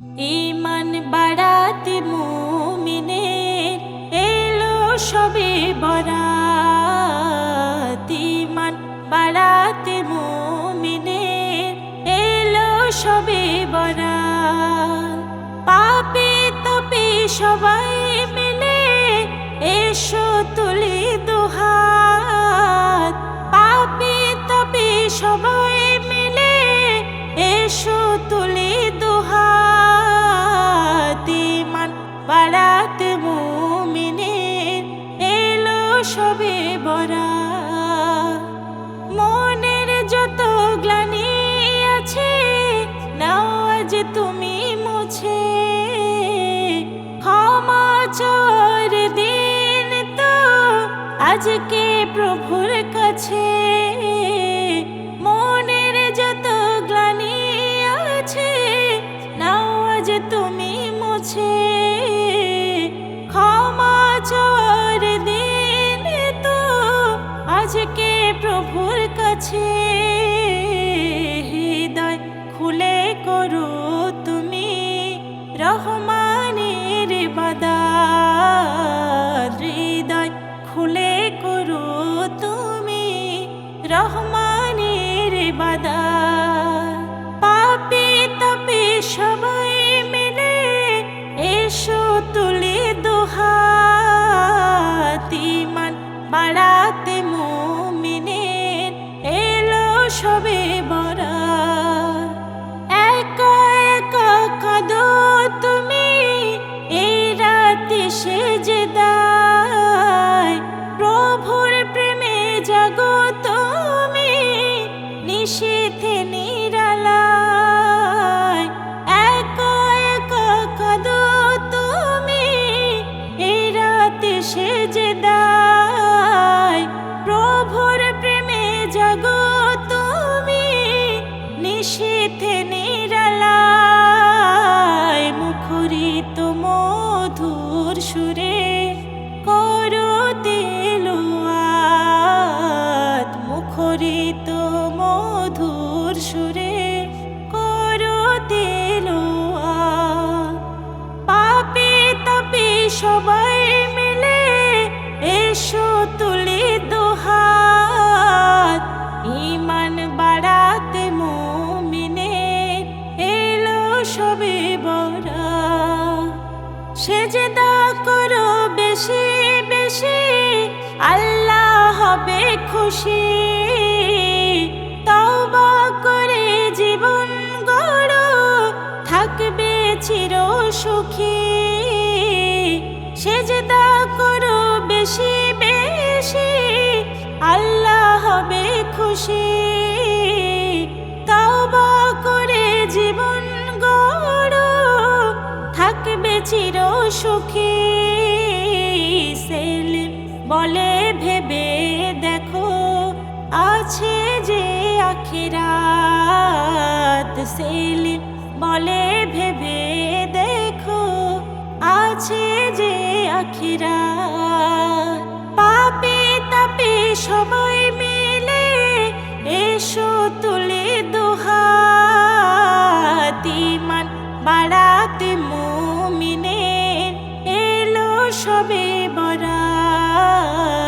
ঈমান বাড়াতে মুমিনের এলো সবে বরাত। ঈমান বাড়াতে মুমিনের এলো সবে বরাত। পাপে তাপে সবাই মিলে এসো তুলি দুহাত। পাপে তাপে সবাই মিলে এসো তুলি দুহাত। ঈমান বাড়াতে মুমিনের এলো সবে বরাত। মনের যত গ্লানি আছে নাও আজ তুমি মুছে। ক্ষমা চাওয়ার দিন তো আজকে প্রভুর কাছে। মনের যত গ্লানি আছে নাও আজ তুমি মুছে। ক্ষমা চাওয়ার দিন তো আজকে প্রভুর কাছে। হৃদয় খুলে করো তুমি রহমানের ইবাদত। হৃদয় খুলে করো তুমি রহমানের ইবাদত। পাপে তাপে সবাই মিলে এসো তুলি দুহাত। ঈমান বাড়াতে মুমিনের এলো সবে বরাত। একা একা কাঁদো তুমি এই রাতে সেজদায়। প্রভুর প্রেমে জাগো তুমি নিশীথে নিরালায়। একা একা কাঁদো তুমি এই রাতে সেজদায়। প্রভুর প্রেমে জাগো তুমি নিশীথে নিরালায়। মুখরিত মধুর সুরে করো তিলাওয়াত। মুখরিত মধুর সুরে করো তিলাওয়াত। পাপে তাপে সবাই মিলে এসো তুলি দুহাত। ঈমান বাড়াতে মুমিনের এলো সবে বরাত। সেজদা করো বেশি বেশি আল্লাহ হবে খুশি। তওবা করে জীবন গড়ো থাকবে চির সুখী। সেজদা করো বেশি বেশি আল্লাহ হবে খুশি। তওবা করে জীবন গড়ো থাকবে চির সুখী। সেলিম বলে ভেবে দেখো আছে যে আখিরাত। সেলিম বলে ভেবে দেখো আছে যে আখিরাত। পাপে তাপে সবাই মিলে এসো তুলি দুহাত। ঈমান বাড়াতে মুমিনের এলো সবে বরাত।